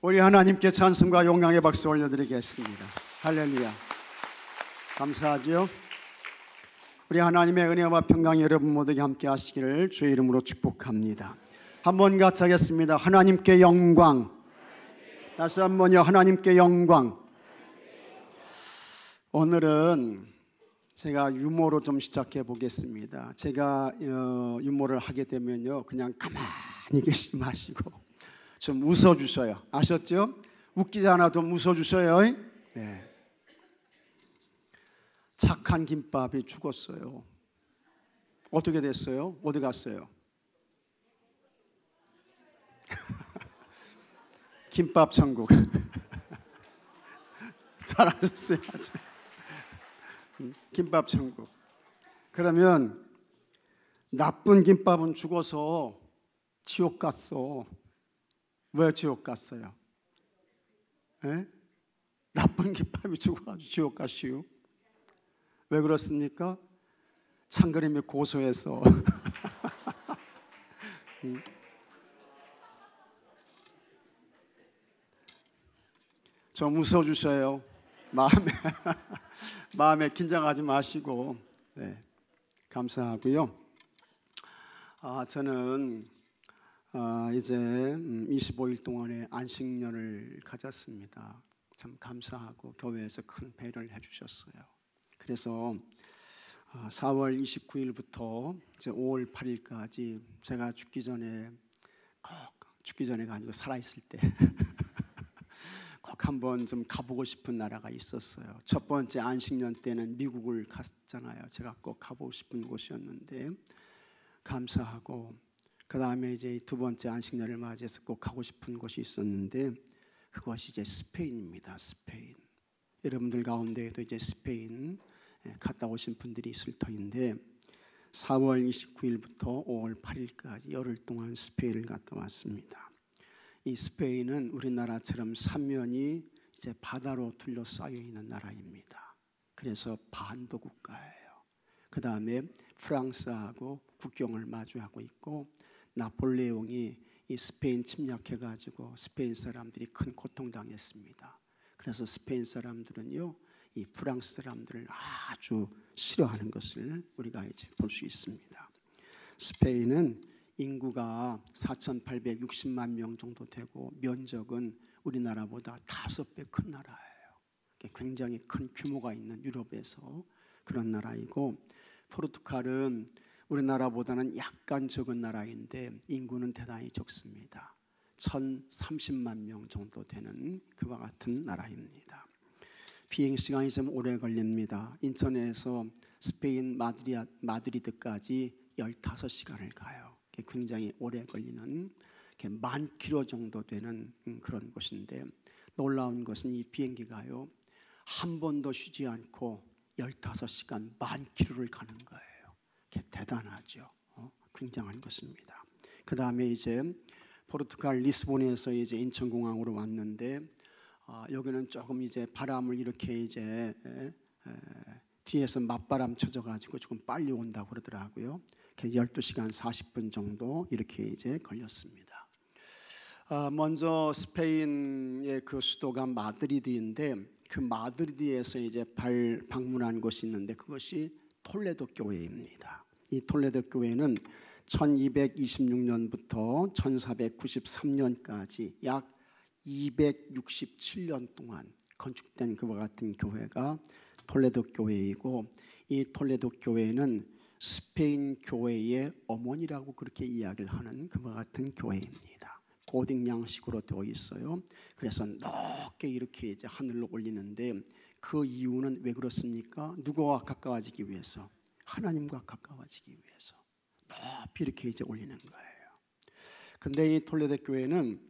우리 하나님께 찬송과 영광의 박수 올려드리겠습니다. 할렐루야. 감사하죠. 우리 하나님의 은혜와 평강이 여러분 모두에게 함께 하시기를 주의 이름으로 축복합니다. 한번 같이 하겠습니다. 하나님께 영광. 다시 한번요. 하나님께 영광. 오늘은 제가 유머로 좀 시작해 보겠습니다. 제가 유머를 하게 되면요, 그냥 가만히 계시지 마시고 좀 웃어주셔요. 아셨죠? 웃기지 않아도 웃어주셔요. 네. 착한 김밥이 죽었어요. 어떻게 됐어요? 어디 갔어요? 김밥 천국. 잘하셨어요. 아주. 김밥 천국. 그러면 나쁜 김밥은 죽어서 지옥 갔어. 왜 지옥 갔어요? 에? 나쁜 김밥이 죽어가지고 지옥 갔슈. 왜 그렇습니까? 참기름이 고소해서. 좀 웃어주셔요. 마음에 긴장하지 마시고. 네, 감사하고요. 저는 이제 25일 동안의 안식년을 가졌습니다. 참 감사하고 교회에서 큰 배려를 해주셨어요. 그래서 4월 29일부터 이제 5월 8일까지 제가 죽기 전에가 아니고 살아있을 때 꼭 한번 좀 가보고 싶은 나라가 있었어요. 첫 번째 안식년 때는 미국을 갔잖아요. 제가 꼭 가보고 싶은 곳이었는데 감사하고, 그 다음에 이제 두 번째 안식년을 맞이해서 꼭 가고 싶은 곳이 있었는데 그것이 이제 스페인입니다. 스페인. 여러분들 가운데에도 이제 스페인 갔다 오신 분들이 있을 터인데 4월 29일부터 5월 8일까지 열흘 동안 스페인을 갔다 왔습니다. 이 스페인은 우리나라처럼 삼면이 이제 바다로 둘러싸여 있는 나라입니다. 그래서 반도 국가예요. 그 다음에 프랑스하고 국경을 마주하고 있고, 나폴레옹이 이 스페인 침략해가지고 스페인 사람들이 큰 고통당했습니다. 그래서 스페인 사람들은요, 이 프랑스 사람들을 아주 싫어하는 것을 우리가 이제 볼 수 있습니다. 스페인은 인구가 4,860만 명 정도 되고 면적은 우리나라보다 5배 큰 나라예요. 굉장히 큰 규모가 있는 유럽에서 그런 나라이고, 포르투갈은 우리나라보다는 약간 적은 나라인데 인구는 대단히 적습니다. 1,030만 명 정도 되는 그와 같은 나라입니다. 비행시간이 좀 오래 걸립니다. 인천에서 스페인 마드리드까지 15시간을 가요. 굉장히 오래 걸리는 10,000km 정도 되는 그런 곳인데, 놀라운 것은 이 비행기가요, 한 번도 쉬지 않고 15시간 10,000km를 가는 거예요. 대단하죠. 굉장한 것입니다. 그 다음에 이제 포르투갈 리스본에서 이제 인천공항으로 왔는데 여기는 조금 이제 바람을 이렇게 이제 뒤에서 맞바람 쳐져가지고 조금 빨리 온다고 그러더라고요. 12시간 40분 정도 이렇게 이제 걸렸습니다. 먼저 스페인의 그 수도가 마드리드인데 그 마드리드에서 이제 방문한 곳이 있는데 그것이 톨레도 교회입니다. 이 톨레도 교회는 1226년부터 1493년까지 약 267년 동안 건축된 그와 같은 교회가 톨레도 교회이고, 이 톨레도 교회는 스페인 교회의 어머니라고 그렇게 이야기를 하는 그와 같은 교회입니다. 고딕 양식으로 되어 있어요. 그래서 높게 이렇게 이제 하늘로 올리는데 그 이유는 왜 그렇습니까? 누구와 가까워지기 위해서? 하나님과 가까워지기 위해서 높이 이렇게 이제 올리는 거예요. 근데 이 톨레도 교회는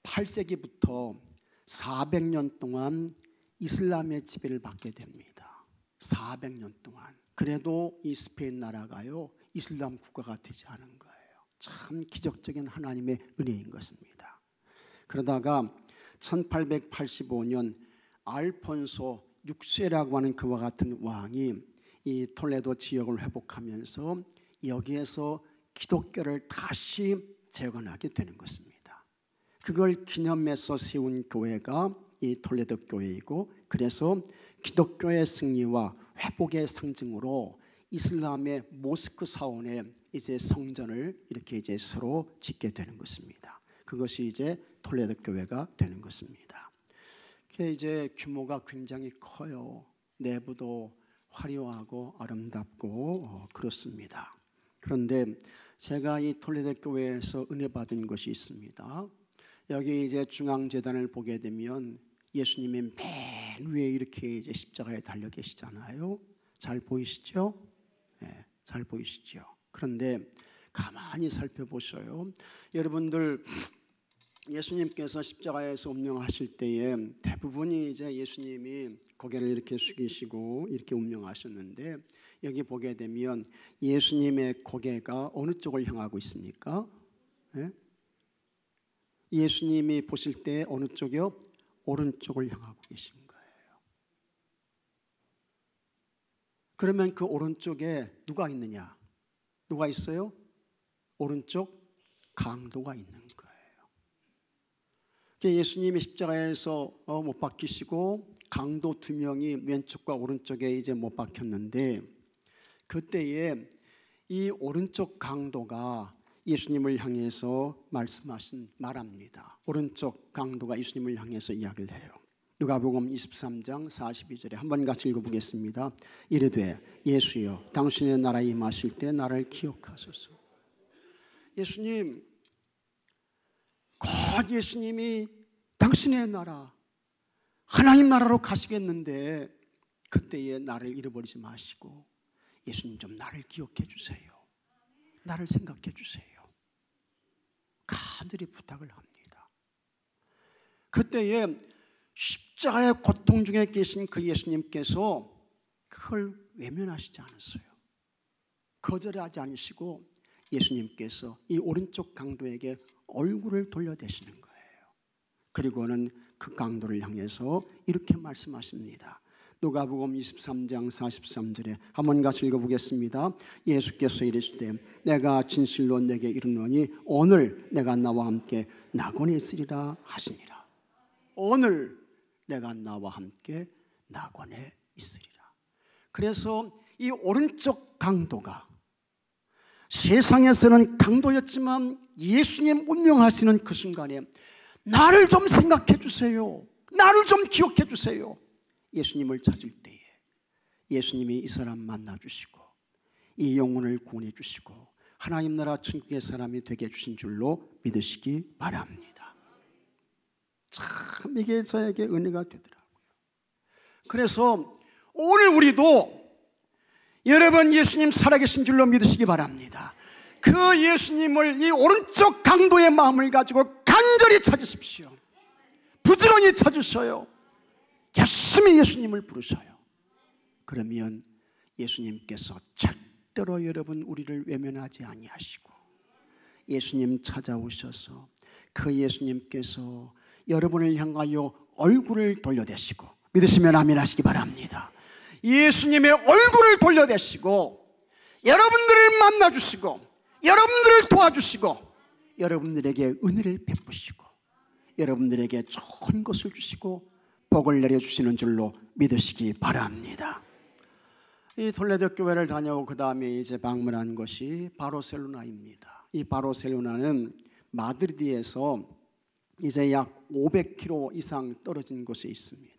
8세기부터 400년 동안 이슬람의 지배를 받게 됩니다. 400년 동안. 그래도 이 스페인 나라가요, 이슬람 국가가 되지 않은 거예요. 참 기적적인 하나님의 은혜인 것입니다. 그러다가 1885년 알폰소 6세라고 하는 그와 같은 왕이 이 톨레도 지역을 회복하면서 여기에서 기독교를 다시 재건하게 되는 것입니다. 그걸 기념해서 세운 교회가 이 톨레도 교회이고, 그래서 기독교의 승리와 회복의 상징으로 이슬람의 모스크 사원에 이제 성전을 이렇게 이제 서로 짓게 되는 것입니다. 그것이 이제 톨레도 교회가 되는 것입니다. 그게 이제 규모가 굉장히 커요. 내부도 화려하고 아름답고 그렇습니다. 그런데 제가 이 톨레도 교회에서 은혜 받은 것이 있습니다. 여기 이제 중앙재단을 보게 되면 예수님이 맨 위에 이렇게 이제 십자가에 달려 계시잖아요. 잘 보이시죠? 네, 잘 보이시죠? 그런데 가만히 살펴보셔요. 여러분들 예수님께서 십자가에서 운명하실 때에 대부분이 이제 예수님이 고개를 이렇게 숙이시고 이렇게 운명하셨는데, 여기 보게 되면 예수님의 고개가 어느 쪽을 향하고 있습니까? 네? 예수님이 보실 때 어느 쪽이요? 오른쪽을 향하고 계신 거예요. 그러면 그 오른쪽에 누가 있느냐? 누가 있어요? 오른쪽 강도가 있는 거예요. 예수님이 십자가에서 못 박히시고 강도 2명이 왼쪽과 오른쪽에 이제 못 박혔는데, 그때에 이 오른쪽 강도가 예수님을 향해서 말합니다. 오른쪽 강도가 예수님을 향해서 이야기를 해요. 누가복음 23장 42절에 한번 같이 읽어보겠습니다. 이르되 예수여 당신의 나라에 임하실 때 나를 기억하소서. 예수님, 곧 예수님이 당신의 나라 하나님 나라로 가시겠는데 그때에 나를 잃어버리지 마시고 예수님 좀 나를 기억해 주세요. 나를 생각해 주세요. 간절히 부탁을 합니다. 그때에 십자가의 고통 중에 계신 그 예수님께서 그걸 외면하시지 않았어요. 거절하지 않으시고 예수님께서 이 오른쪽 강도에게 얼굴을 돌려대시는 거예요. 그리고는 그 강도를 향해서 이렇게 말씀하십니다. 누가복음 23장 43절에 한번 같이 읽어보겠습니다. 예수께서 이르시되 내가 진실로 내게 이르노니 오늘 내가 나와 함께 낙원에 있으리라 하시니라. 오늘 내가 나와 함께 낙원에 있으리라. 그래서 이 오른쪽 강도가 세상에서는 강도였지만 예수님 운명하시는 그 순간에 나를 좀 생각해 주세요. 나를 좀 기억해 주세요. 예수님을 찾을 때에 예수님이 이 사람 만나 주시고 이 영혼을 구원해 주시고 하나님 나라 천국의 사람이 되게 해주신 줄로 믿으시기 바랍니다. 참 이게 저에게 은혜가 되더라고요. 그래서 오늘 우리도 여러분 예수님 살아계신 줄로 믿으시기 바랍니다. 그 예수님을 이 오른쪽 강도의 마음을 가지고 간절히 찾으십시오. 부지런히 찾으셔요. 열심히 예수님을 부르셔요. 그러면 예수님께서 절대로 여러분 우리를 외면하지 아니하시고 예수님 찾아오셔서 그 예수님께서 여러분을 향하여 얼굴을 돌려대시고, 믿으시면 아멘 하시기 바랍니다. 예수님의 얼굴을 돌려대시고 여러분들을 만나주시고 여러분들을 도와주시고 여러분들에게 은혜를 베푸시고 여러분들에게 좋은 것을 주시고 복을 내려주시는 줄로 믿으시기 바랍니다. 이 톨레도 교회를 다녀오고 그 다음에 이제 방문한 것이 바르셀로나입니다. 이 바르셀로나는 마드리드에서 이제 약 500km 이상 떨어진 곳에 있습니다.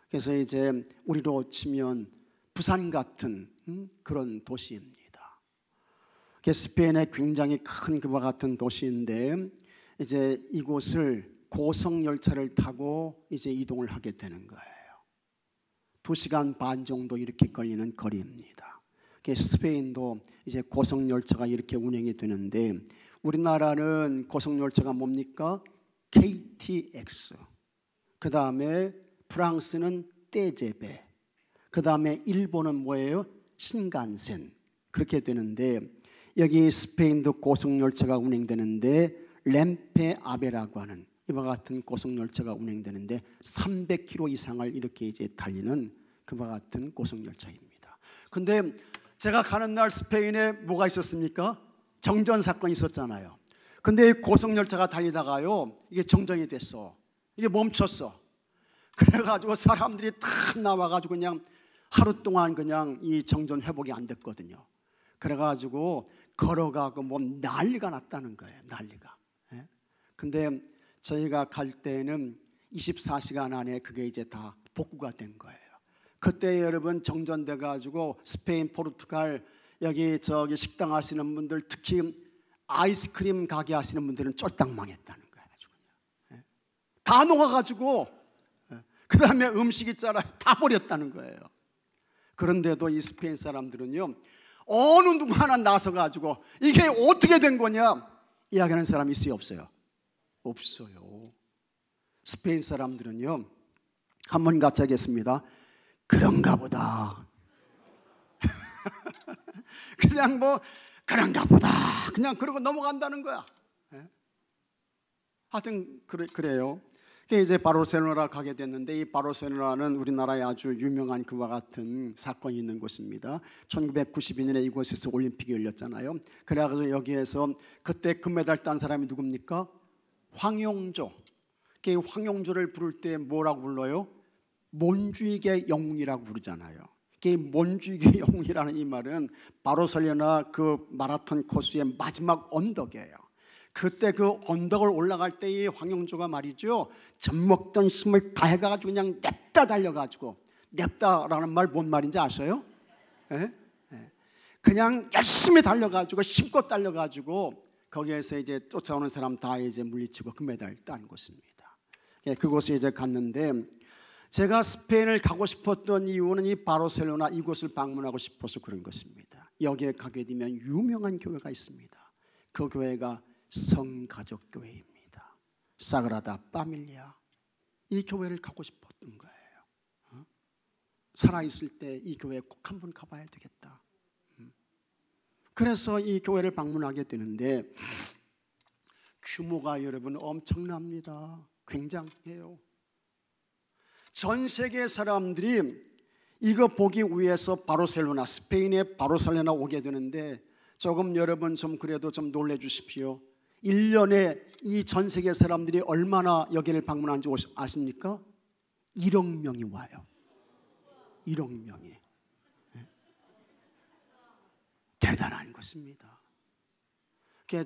그래서 이제 우리로 치면 부산 같은 그런 도시입니다. 스페인의 굉장히 큰 그와 같은 도시인데 이제 이곳을 고속열차를 타고 이제 이동을 하게 되는 거예요. 2시간 반 정도 이렇게 걸리는 거리입니다. 스페인도 이제 고속열차가 이렇게 운행이 되는데 우리나라는 고속열차가 뭡니까? KTX. 그 다음에 프랑스는 떼제베. 그 다음에 일본은 뭐예요? 신간센. 그렇게 되는데 여기 스페인도 고속열차가 운행되는데 램페 아베라고 하는 이와 같은 고속열차가 운행되는데 300km 이상을 이렇게 이제 달리는 그와 같은 고속열차입니다. 근데 제가 가는 날 스페인에 뭐가 있었습니까? 정전 사건이 있었잖아요. 근데 이 고속열차가 달리다가요, 이게 정정이 됐어. 이게 멈췄어. 그래가지고 사람들이 다 나와가지고 그냥 하루 동안 그냥 이 정전 회복이 안 됐거든요. 그래가지고 걸어가고 뭐 난리가 났다는 거예요. 난리가. 예? 근데 저희가 갈 때는 24시간 안에 그게 이제 다 복구가 된 거예요. 그때 여러분 정전돼 가지고 스페인, 포르투갈 여기 저기 식당 하시는 분들, 특히 아이스크림 가게 하시는 분들은 쫄딱 망했다는 거예요. 예? 다 녹아가지고 그 다음에 음식 있잖아요, 다 버렸다는 거예요. 그런데도 이 스페인 사람들은요, 어느 누구 하나 나서가지고 이게 어떻게 된 거냐 이야기하는 사람이 있어요, 없어요? 없어요. 스페인 사람들은요, 한번 같이 하겠습니다. 그런가 보다. 그냥 뭐 그런가 보다 그냥 그러고 넘어간다는 거야. 하여튼 그래요. 이제 바르셀로나 가게 됐는데, 이 바르셀로나는 우리나라에 아주 유명한 그와 같은 사건이 있는 곳입니다. 1992년에 이곳에서 올림픽이 열렸잖아요. 그래가지고 여기에서 그때 금메달 딴 사람이 누굽니까? 황용조. 황용조를 부를 때 뭐라고 불러요? 몬주이게 영웅이라고 부르잖아요. 몬주이게 영웅이라는 이 말은 바르셀로나 그 마라톤 코스의 마지막 언덕이에요. 그때 그 언덕을 올라갈 때 이 황용조가 말이죠, 젖먹던 힘을 다 해가지고 그냥 냅다 달려가지고, 냅다라는 말 뭔 말인지 아셔요? 예? 예. 그냥 열심히 달려가지고 힘껏 달려가지고 거기에서 이제 쫓아오는 사람 다 이제 물리치고 금메달 딴 곳입니다. 예, 그곳에 이제 갔는데, 제가 스페인을 가고 싶었던 이유는 이 바르셀로나 이곳을 방문하고 싶어서 그런 것입니다. 여기에 가게 되면 유명한 교회가 있습니다. 그 교회가 성가족교회입니다. 사그라다 파밀리아. 이 교회를 가고 싶었던 거예요. 살아있을 때 이 교회에 꼭 한번 가봐야 되겠다. 그래서 이 교회를 방문하게 되는데, 규모가 여러분 엄청납니다. 굉장해요. 전 세계 사람들이 이거 보기 위해서 바르셀로나, 스페인의 바르셀로나 오게 되는데, 조금 여러분 좀 그래도 좀 놀래 주십시오. 1년에 이 전 세계 사람들이 얼마나 여기를 방문하는지 아십니까? 1억 명이 와요. 1억 명이. 대단한 것입니다.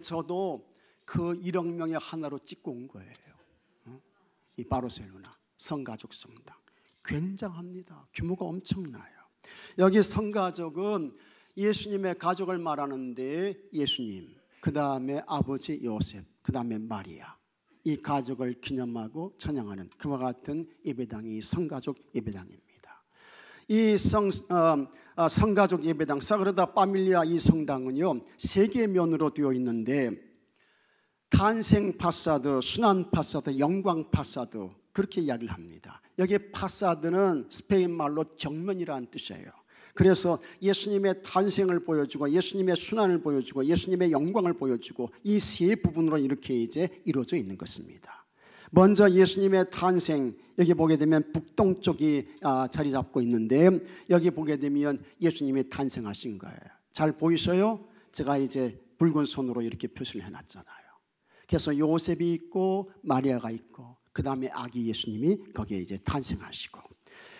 저도 그 1억 명의 하나로 찍고 온 거예요. 이 바르셀로나 성가족 성당 굉장합니다. 규모가 엄청나요. 여기 성가족은 예수님의 가족을 말하는데, 예수님, 그 다음에 아버지 요셉, 그 다음에 마리아, 이 가족을 기념하고 찬양하는 그와 같은 예배당이 성가족 예배당입니다. 이 성가족 예배당 사그라다 파밀리아 이 성당은요, 세 개의 면으로 되어 있는데, 탄생 파사드, 순환 파사드, 영광 파사드, 그렇게 이야기를 합니다. 여기 파사드는 스페인 말로 정면이라는 뜻이에요. 그래서 예수님의 탄생을 보여주고, 예수님의 순환을 보여주고, 예수님의 영광을 보여주고, 이 세 부분으로 이렇게 이제 이루어져 있는 것입니다. 먼저 예수님의 탄생, 여기 보게 되면 북동쪽이 자리 잡고 있는데, 여기 보게 되면 예수님이 탄생하신 거예요. 잘 보이셔요? 제가 이제 붉은 손으로 이렇게 표시를 해놨잖아요. 그래서 요셉이 있고 마리아가 있고, 그 다음에 아기 예수님이 거기에 이제 탄생하시고,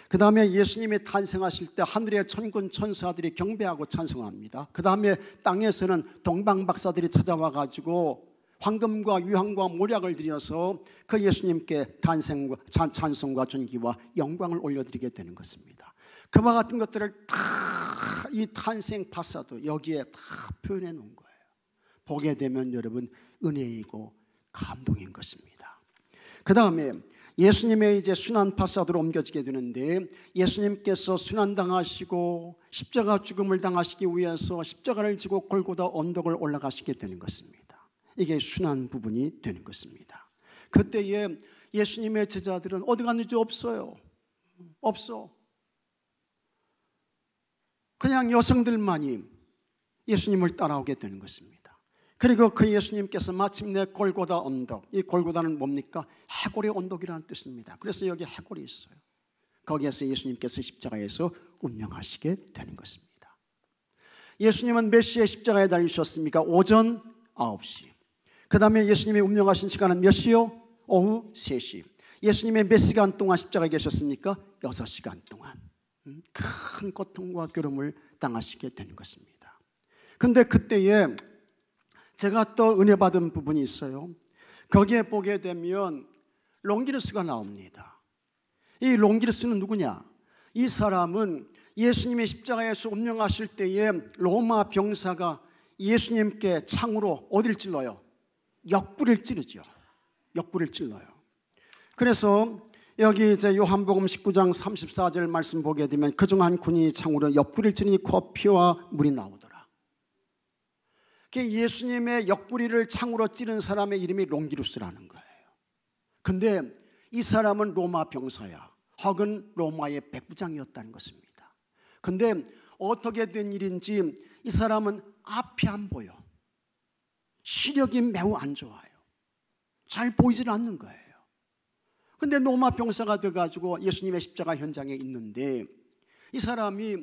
그 다음에 예수님이 탄생하실 때 하늘의 천군 천사들이 경배하고 찬송합니다. 그 다음에 땅에서는 동방박사들이 찾아와 가지고 황금과 유황과 모략을 드려서 그 예수님께 찬송과 존귀와 영광을 올려드리게 되는 것입니다. 그와 같은 것들을 다 이 탄생 파사도 여기에 다 표현해 놓은 거예요. 보게 되면 여러분 은혜이고 감동인 것입니다. 그 다음에 예수님의 이제 순환 파사드로 옮겨지게 되는데, 예수님께서 순환당하시고 십자가 죽음을 당하시기 위해서 십자가를 지고 골고다 언덕을 올라가시게 되는 것입니다. 이게 순환 부분이 되는 것입니다. 그때에 예수님의 제자들은 어디 갔는지 없어요. 없어. 그냥 여성들만이 예수님을 따라오게 되는 것입니다. 그리고 그 예수님께서 마침내 골고다 언덕, 이 골고다는 뭡니까? 해골의 언덕이라는 뜻입니다. 그래서 여기 해골이 있어요. 거기에서 예수님께서 십자가에서 운명하시게 되는 것입니다. 예수님은 몇 시에 십자가에 달리셨습니까? 오전 9시. 그 다음에 예수님이 운명하신 시간은 몇 시요? 오후 3시. 예수님의 몇 시간 동안 십자가에 계셨습니까? 6시간 동안. 큰 고통과 괴로움을 당하시게 되는 것입니다. 근데 그때에 제가 또 은혜 받은 부분이 있어요. 거기에 보게 되면 롱기누스가 나옵니다. 이 롱기누스는 누구냐? 이 사람은 예수님이 십자가에서 운명하실 때에 로마 병사가 예수님께 창으로 어디를 찔러요? 옆구리를 찌르죠. 옆구리를 찔러요. 그래서 여기 이제 요한복음 19장 34절 말씀 보게 되면 그중 한 군인이 창으로 옆구리를 찌르니 코피와 물이 나오더라. 예수님의 옆구리를 창으로 찌른 사람의 이름이 롱기누스라는 거예요. 근데 이 사람은 로마 병사야. 혹은 로마의 백부장이었다는 것입니다. 근데 어떻게 된 일인지 이 사람은 앞이 안 보여. 시력이 매우 안 좋아요. 잘 보이질 않는 거예요. 근데 로마 병사가 돼가지고 예수님의 십자가 현장에 있는데 이 사람이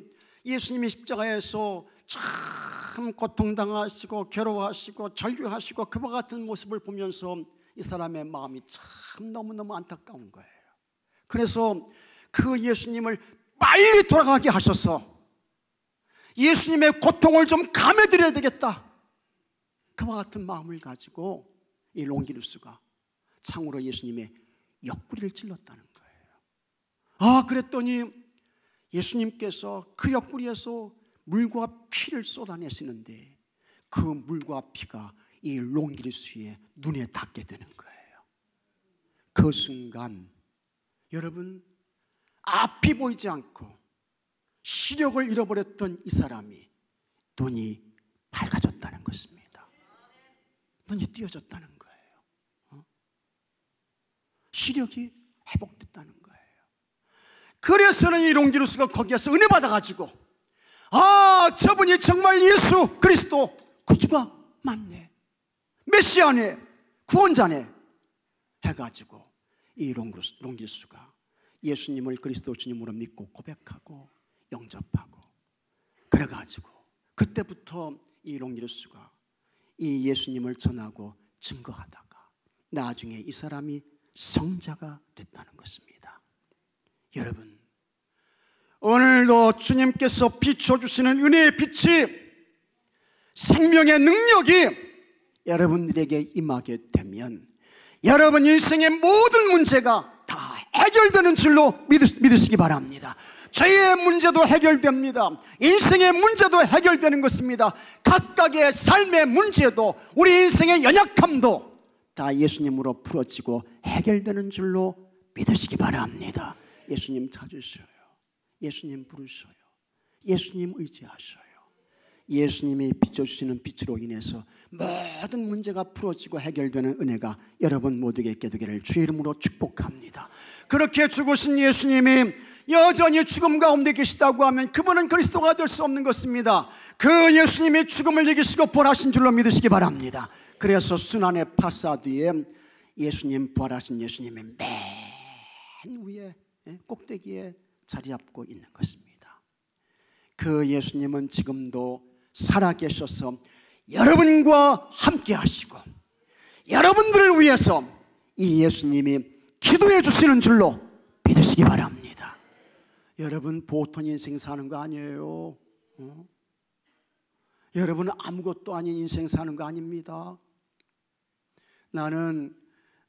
예수님의 십자가에서 참 고통당하시고 괴로워하시고 절규하시고 그와 같은 모습을 보면서 이 사람의 마음이 참 너무너무 안타까운 거예요. 그래서 그 예수님을 빨리 돌아가게 하셔서 예수님의 고통을 좀 감해드려야 되겠다, 그와 같은 마음을 가지고 이 롱기누스가 창으로 예수님의 옆구리를 찔렀다는 거예요. 그랬더니 예수님께서 그 옆구리에서 물과 피를 쏟아내시는데 그 물과 피가 이 롱기누스의 눈에 닿게 되는 거예요. 그 순간 여러분, 앞이 보이지 않고 시력을 잃어버렸던 이 사람이 눈이 밝아졌다는 것입니다. 눈이 띄어졌다는 거예요. 시력이 회복됐다는 거예요. 그래서는 이 롱기누스가 거기에서 은혜 받아가지고 저분이 정말 예수 그리스도 구주가 맞네, 메시아네, 구원자네 해가지고 이 롱기누스가 예수님을 그리스도 주님으로 믿고 고백하고 영접하고 그래가지고 그때부터 이 롱기누스가 이 예수님을 전하고 증거하다가 나중에 이 사람이 성자가 됐다는 것입니다. 여러분, 오늘도 주님께서 비춰주시는 은혜의 빛이, 생명의 능력이 여러분들에게 임하게 되면 여러분 인생의 모든 문제가 다 해결되는 줄로 믿으시기 바랍니다. 죄의 문제도 해결됩니다. 인생의 문제도 해결되는 것입니다. 각각의 삶의 문제도, 우리 인생의 연약함도 다 예수님으로 풀어지고 해결되는 줄로 믿으시기 바랍니다. 예수님 찾으셔요. 예수님 부르셔요. 예수님 의지하셔요. 예수님이 비춰주시는 빛으로 인해서 모든 문제가 풀어지고 해결되는 은혜가 여러분 모두에게 있게 되기를 주의 이름으로 축복합니다. 그렇게 죽으신 예수님이 여전히 죽음 가운데 계시다고 하면 그분은 그리스도가 될 수 없는 것입니다. 그 예수님이 죽음을 이기시고 부활하신 줄로 믿으시기 바랍니다. 그래서 순환의 파사드에 예수님, 부활하신 예수님의 맨 위에 꼭대기에 자리 잡고 있는 것입니다. 그 예수님은 지금도 살아계셔서 여러분과 함께 하시고 여러분들을 위해서 이 예수님이 기도해 주시는 줄로 믿으시기 바랍니다. 여러분 보통 인생 사는 거 아니에요. 여러분은 아무것도 아닌 인생 사는 거 아닙니다. 나는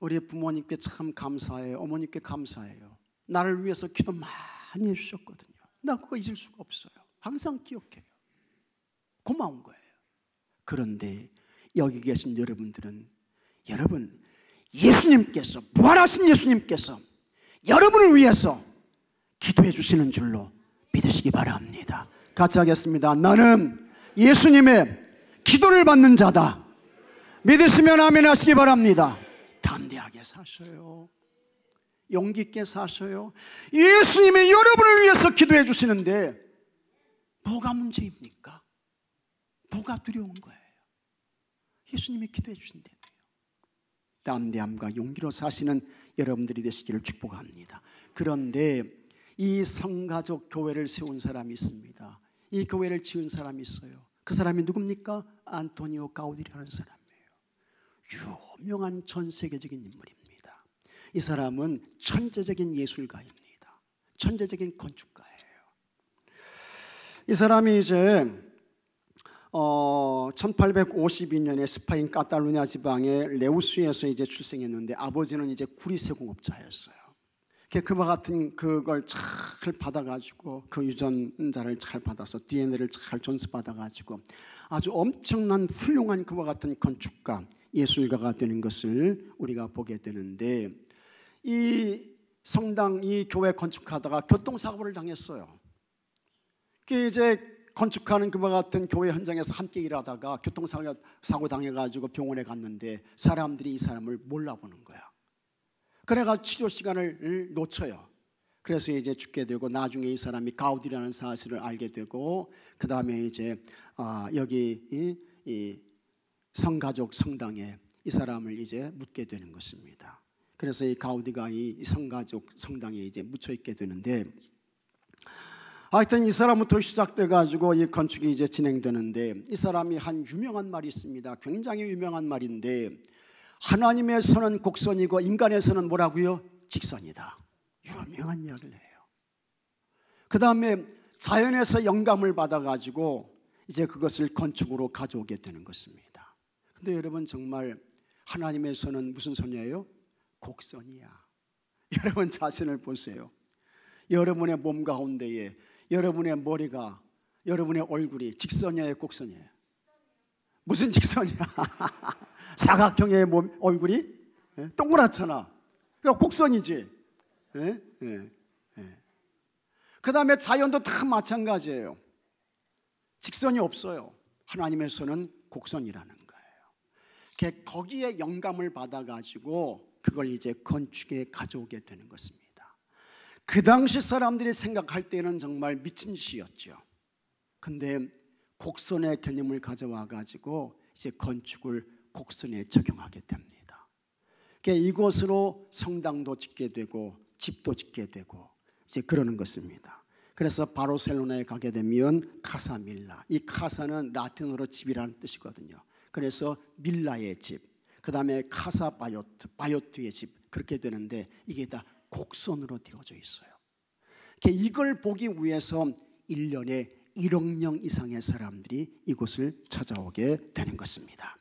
우리 부모님께 참 감사해요. 어머님께 감사해요. 나를 위해서 기도 많이 해주셨거든요. 나 그거 잊을 수가 없어요. 항상 기억해요. 고마운 거예요. 그런데 여기 계신 여러분들은, 여러분 예수님께서, 부활하신 예수님께서 여러분을 위해서 기도해 주시는 줄로 믿으시기 바랍니다. 같이 하겠습니다. 나는 예수님의 기도를 받는 자다. 믿으시면 아멘 하시기 바랍니다. 담대하게 사셔요. 용기 있게 사셔요. 예수님이 여러분을 위해서 기도해 주시는데 뭐가 문제입니까? 뭐가 두려운 거예요? 예수님이 기도해 주신대요. 담대함과 용기로 사시는 여러분들이 되시기를 축복합니다. 그런데 이 성가족 교회를 세운 사람이 있습니다. 이 교회를 지은 사람이 있어요. 그 사람이 누굽니까? 안토니오 가우디라는 사람이에요. 유명한 전 세계적인 인물입니다. 이 사람은 천재적인 예술가입니다. 천재적인 건축가예요. 이 사람이 이제 1852년에 스페인 카탈루냐 지방의 레우스에서 이제 출생했는데 아버지는 이제 구리세공업자였어요. 그와 같은 그걸 잘 받아가지고 그 유전자를 잘 받아서 DNA를 잘 전수받아가지고 아주 엄청난 훌륭한 그와 같은 건축가, 예술가가 되는 것을 우리가 보게 되는데, 이 성당, 이 교회 건축하다가 교통사고를 당했어요. 그 이제 건축하는 그와 같은 교회 현장에서 함께 일하다가 교통사고 당해가지고 병원에 갔는데 사람들이 이 사람을 몰라보는 거야. 그래가 치료 시간을 놓쳐요. 그래서 이제 죽게 되고 나중에 이 사람이 가우디라는 사실을 알게 되고 그 다음에 이제 여기 이 성가족 성당에 이 사람을 이제 묻게 되는 것입니다. 그래서 이 가우디가 이 성가족 성당에 이제 묻혀 있게 되는데, 하여튼 이 사람부터 시작돼 가지고 이 건축이 이제 진행되는데, 이 사람이 한 유명한 말이 있습니다. 굉장히 유명한 말인데, 하나님에서는 곡선이고 인간에서는 뭐라고요? 직선이다. 유명한 이야기를 해요. 그 다음에 자연에서 영감을 받아가지고 이제 그것을 건축으로 가져오게 되는 것입니다. 근데 여러분, 정말 하나님에서는 무슨 선이에요? 곡선이야. 여러분 자신을 보세요. 여러분의 몸 가운데에 여러분의 머리가, 여러분의 얼굴이 직선이에요, 곡선이에요? 무슨 직선이야? 사각형의 몸, 얼굴이 동그랗잖아. 그러니까 곡선이지. 그 다음에 자연도 다 마찬가지예요. 직선이 없어요. 하나님에서는 곡선이라는 거예요. 거기에 영감을 받아가지고 그걸 이제 건축에 가져오게 되는 것입니다. 그 당시 사람들이 생각할 때는 정말 미친 짓이었죠. 근데 곡선의 개념을 가져와가지고 이제 건축을 곡선에 적용하게 됩니다. 이곳으로 성당도 짓게 되고 집도 짓게 되고 이제 그러는 것입니다. 그래서 바르셀로나에 가게 되면 카사 밀라, 이 카사는 라틴어로 집이라는 뜻이거든요. 그래서 밀라의 집, 그 다음에 카사 바요트, 바요트의 집, 그렇게 되는데 이게 다 곡선으로 되어져 있어요. 이걸 보기 위해서 1년에 1억 명 이상의 사람들이 이곳을 찾아오게 되는 것입니다.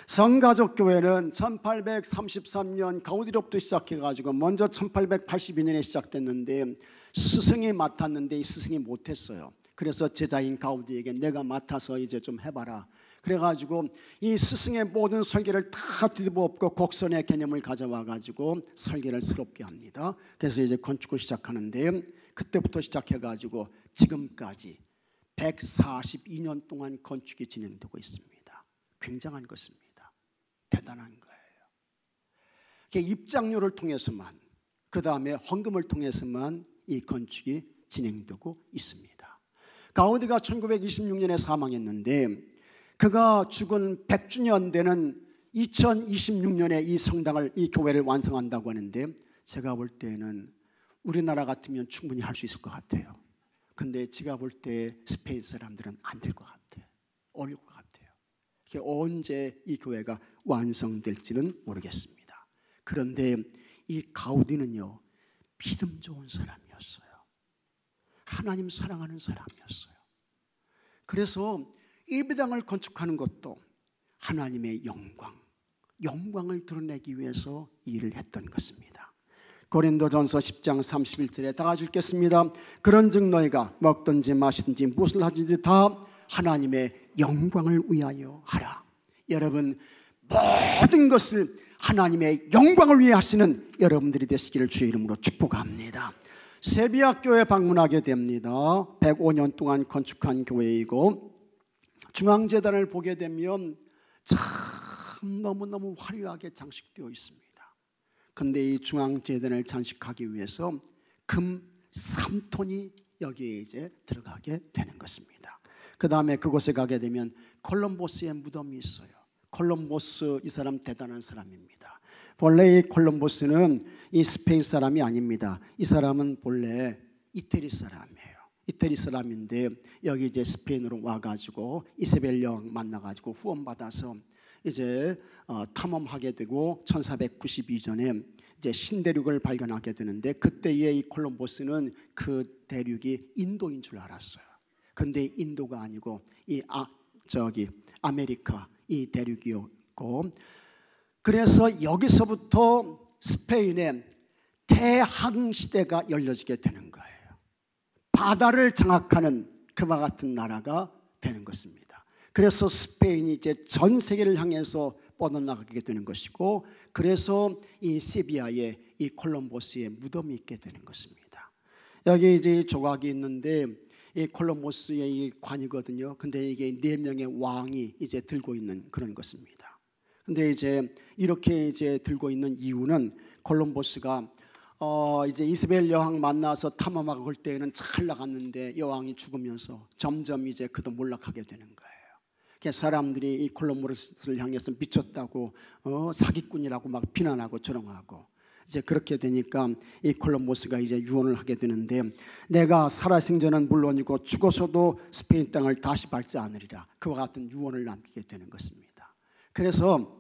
성가족교회는 1833년 가우디로부터 시작해가지고 먼저 1882년에 시작됐는데 스승이 맡았는데 이 스승이 못했어요. 그래서 제자인 가우디에게 내가 맡아서 이제 좀 해봐라. 그래가지고 이 스승의 모든 설계를 다 뒤집어 엎고 곡선의 개념을 가져와가지고 설계를 새롭게 합니다. 그래서 이제 건축을 시작하는데 그때부터 시작해가지고 지금까지 142년 동안 건축이 진행되고 있습니다. 굉장한 것입니다. 대단한 거예요. 입장료를 통해서만, 그 다음에 헌금을 통해서만 이 건축이 진행되고 있습니다. 가우디가 1926년에 사망했는데 그가 죽은 100주년 되는 2026년에 이 성당을, 이 교회를 완성한다고 하는데 제가 볼 때는 우리나라 같으면 충분히 할 수 있을 것 같아요. 근데 제가 볼 때 스페인 사람들은 안 될 것 같아요. 어려울 것 같아요. 언제 이 교회가 완성될지는 모르겠습니다. 그런데 이 가우디는요, 믿음 좋은 사람이었어요. 하나님 사랑하는 사람이었어요. 그래서 이 배당을 건축하는 것도 하나님의 영광을 드러내기 위해서 일을 했던 것입니다. 고린도전서 10장 31절에 다 같이 읽겠습니다. 그런즉 너희가 먹든지 마시든지 무엇을 하든지 다 하나님의 영광을 위하여 하라. 여러분, 모든 것을 하나님의 영광을 위해 하시는 여러분들이 되시기를 주의 이름으로 축복합니다. 세비야교회 방문하게 됩니다. 105년 동안 건축한 교회이고 중앙재단을 보게 되면 참 너무너무 화려하게 장식되어 있습니다. 그런데 이 중앙재단을 장식하기 위해서 금 3톤이 여기에 이제 들어가게 되는 것입니다. 그 다음에 그곳에 가게 되면 콜럼버스의 무덤이 있어요. 콜럼버스, 이 사람 대단한 사람입니다. 본래 이 콜럼버스는 이 스페인 사람이 아닙니다. 이 사람은 본래 이태리 사람이에요. 이태리 사람인데 여기 이제 스페인으로 와가지고 이세벨 여왕 만나가지고 후원받아서 이제 탐험하게 되고 1492년에 이제 신대륙을 발견하게 되는데, 그때의 이 콜럼버스는 그 대륙이 인도인 줄 알았어요. 근데 인도가 아니고 이 아메리카 이 대륙이었고, 그래서 여기서부터 스페인의 대항 시대가 열려지게 되는 거예요. 바다를 장악하는 그와 같은 나라가 되는 것입니다. 그래서 스페인이 이제 전 세계를 향해서 뻗어나가게 되는 것이고, 그래서 이 세비야에 이 콜럼버스의 무덤이 있게 되는 것입니다. 여기 이제 조각이 있는데 이 콜럼버스의 이 관이거든요. 근데 이게 4명의 왕이 이제 들고 있는 그런 것입니다. 근데 이제 이렇게 이제 들고 있는 이유는, 콜럼버스가 이제 이스라엘 여왕 만나서 탐험하고 올 때에는 잘 나갔는데 여왕이 죽으면서 점점 이제 그도 몰락하게 되는 거예요. 그래서 사람들이 이 콜럼버스를 향해서 미쳤다고 사기꾼이라고 막 비난하고 조롱하고, 이제 그렇게 되니까 이 콜럼버스가 이제 유언을 하게 되는데, 내가 살아생전은 물론이고 죽어서도 스페인 땅을 다시 밟지 않으리라, 그와 같은 유언을 남기게 되는 것입니다. 그래서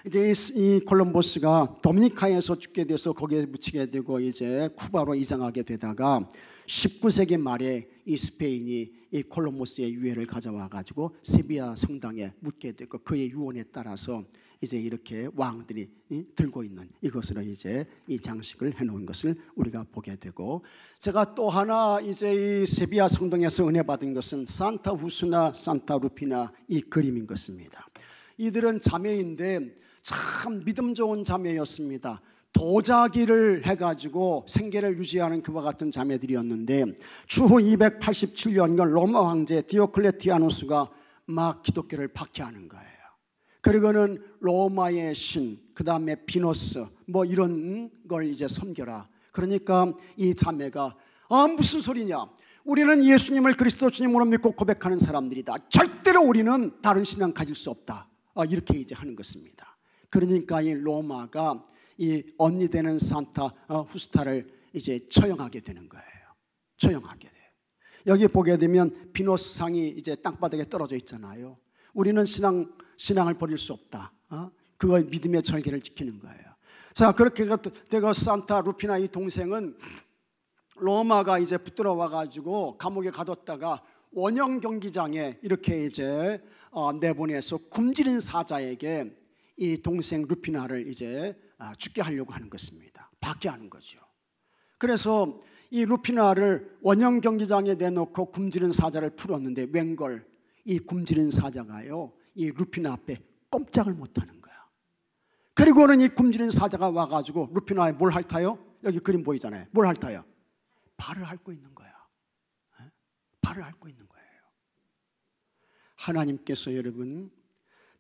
이제 이 콜럼버스가 도미니카에서 죽게 돼서 거기에 묻히게 되고 이제 쿠바로 이장하게 되다가 19세기 말에 이 스페인이 이 콜럼버스의 유해를 가져와 가지고 세비야 성당에 묻게 되고, 그의 유언에 따라서 이제 이렇게 왕들이 들고 있는 이것으로 이제 이 장식을 해놓은 것을 우리가 보게 되고, 제가 또 하나 이제 이 세비야 성당에서 은혜 받은 것은 산타 후스나 산타 루피나 이 그림인 것입니다. 이들은 자매인데 참 믿음 좋은 자매였습니다. 도자기를 해가지고 생계를 유지하는 그와 같은 자매들이었는데, 주후 287년경 로마 황제 디오클레티아누스가 막 기독교를 박해하는 거예요. 그리고는 로마의 신, 그 다음에 비너스 뭐 이런 걸 이제 섬겨라. 그러니까 이 자매가 무슨 소리냐, 우리는 예수님을 그리스도 주님으로 믿고 고백하는 사람들이다. 절대로 우리는 다른 신앙 가질 수 없다. 이렇게 이제 하는 것입니다. 그러니까 이 로마가 이 언니 되는 산타 후스타를 이제 처형하게 되는 거예요. 처형하게 돼요. 여기 보게 되면 비너스 상이 이제 땅바닥에 떨어져 있잖아요. 우리는 신앙을 버릴 수 없다. 그거 믿음의 절개를 지키는 거예요. 자, 그렇게 되고 산타 루피나 이 동생은 로마가 이제 붙들어 와가지고 감옥에 가뒀다가 원형 경기장에 이렇게 이제 내보내서 굶주린 사자에게 이 동생 루피나를 이제 죽게 하려고 하는 것입니다. 박해하는 거죠. 그래서 이 루피나를 원형 경기장에 내놓고 굶주린 사자를 풀었는데, 웬걸 이 굶주린 사자가요 이 루피나 앞에 꼼짝을 못하는 거야. 그리고는 이 굶주린 사자가 와가지고 루피나에 뭘 핥아요? 여기 그림 보이잖아요. 뭘 핥아요? 발을 핥고 있는 거야. 발을 핥고 있는 거예요. 하나님께서 여러분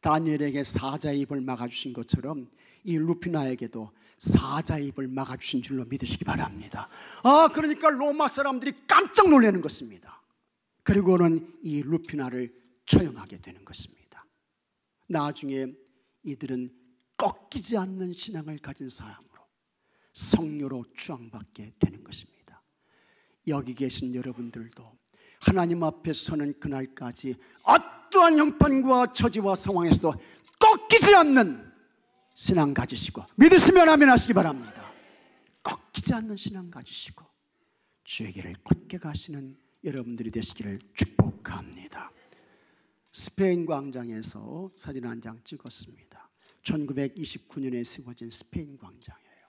다니엘에게 사자의 입을 막아주신 것처럼 이 루피나에게도 사자의 입을 막아주신 줄로 믿으시기 바랍니다. 그러니까 로마 사람들이 깜짝 놀라는 것입니다. 그리고는 이 루피나를 처형하게 되는 것입니다. 나중에 이들은 꺾이지 않는 신앙을 가진 사람으로 성녀로 추앙받게 되는 것입니다. 여기 계신 여러분들도 하나님 앞에 서는 그날까지 어떠한 형편과 처지와 상황에서도 꺾이지 않는 신앙 가지시고, 믿으시면 아멘 하시기 바랍니다. 꺾이지 않는 신앙 가지시고 주의 길을 곧게 가시는 여러분들이 되시기를 축복합니다. 스페인 광장에서 사진 한 장 찍었습니다. 1929년에 세워진 스페인 광장이에요.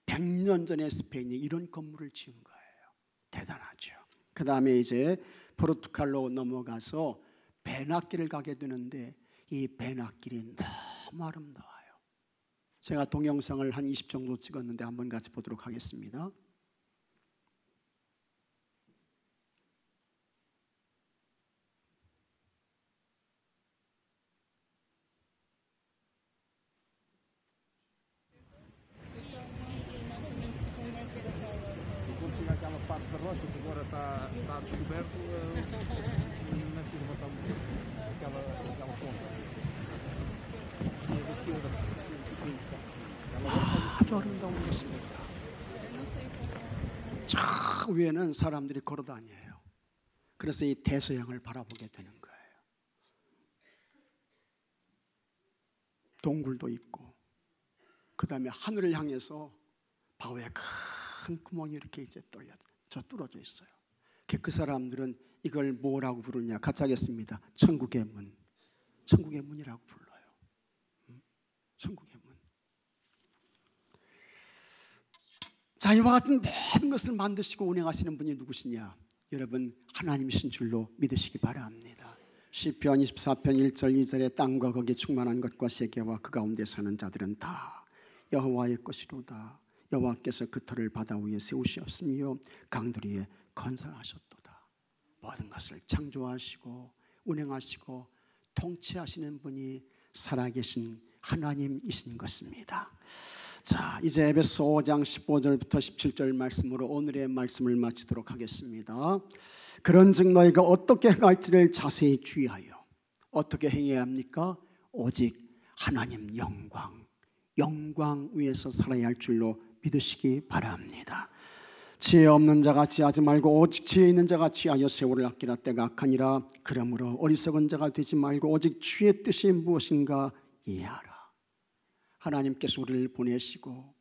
100년 전에 스페인이 이런 건물을 지은 거예요. 대단하죠. 그 다음에 이제 포르투갈로 넘어가서 베나길을 가게 되는데, 이 베나길이 너무 아름다워요. 제가 동영상을 한 20 정도 찍었는데 한번 같이 보도록 하겠습니다. parte da rocha que agora está descoberto, não é preciso botar aquela ponta. Sim, é da esquerda. Sim. 아주 아름다운 것입니다. 저 위에는 사람들이 걸어 다녀요. 그래서 이 대서양을 바라보게 되는 거예요. 동굴도 있고, 그 다음에 하늘을 향해서 바위에 큰 구멍이 이렇게 이제 뚫어져 있어요. 그 사람들은 이걸 뭐라고 부르냐? 같이 하겠습니다. 천국의 문. 천국의 문이라고 불러요. 천국의 문. 자, 이와 같은 모든 것을 만드시고 운행하시는 분이 누구시냐? 여러분, 하나님이신 줄로 믿으시기 바랍니다. 시편 24편 1절 2절에 땅과 거기에 충만한 것과 세계와 그 가운데 사는 자들은 다 여호와의 것이로다. 여호와께서 그 터를 바다 위에 세우시었으며 강들 위에 건설하셨도다. 모든 것을 창조하시고 운행하시고 통치하시는 분이 살아계신 하나님이신 것입니다. 자, 이제 에베소 5장 15절부터 17절 말씀으로 오늘의 말씀을 마치도록 하겠습니다. 그런즉 너희가 어떻게 행할지를 자세히 주의하여. 어떻게 행해야 합니까? 오직 하나님 영광 위에서 살아야 할 줄로 믿으시기 바랍니다. 지혜 없는 자가 지하지 말고 오직 지혜 있는 자가 지하여 세월을 아끼라. 때가 악하니라. 그러므로 어리석은 자가 되지 말고 오직 주의 뜻이 무엇인가 이해하라. 하나님께서 우리를 보내시고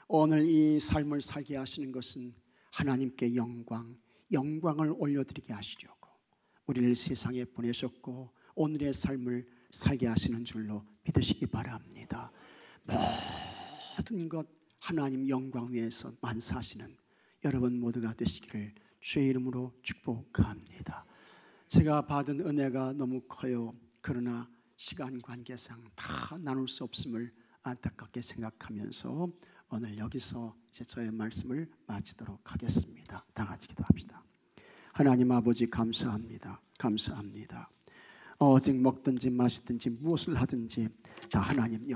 오늘 이 삶을 살게 하시는 것은 하나님께 영광을 올려드리게 하시려고 우리를 세상에 보내셨고 오늘의 삶을 살게 하시는 줄로 믿으시기 바랍니다. 모든 것 하나님 영광 위에서 만사하시는 여러분 모두가 되시기를 주의 이름으로 축복합니다. 제가 받은 은혜가 너무 커요. 그러나 시간 관계상 다 나눌 수 없음을 안타깝게 생각하면서 오늘 여기서 이제 저의 말씀을 마치도록 하겠습니다. 다 같이 기도합시다. 하나님 아버지 감사합니다. 오직 먹든지 마시든지 무엇을 하든지 다 하나님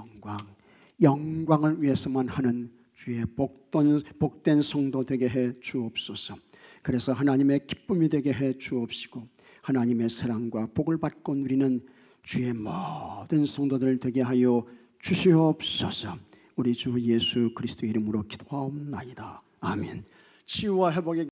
영광을 위해서만 하는 주의 복된 성도 되게 해 주옵소서. 그래서 하나님의 기쁨이 되게 해 주옵시고 하나님의 사랑과 복을 받고 누리는 주의 모든 성도들 되게 하여 주시옵소서. 우리 주 예수 그리스도 이름으로 기도하옵나이다. 아멘. 치유와 회복의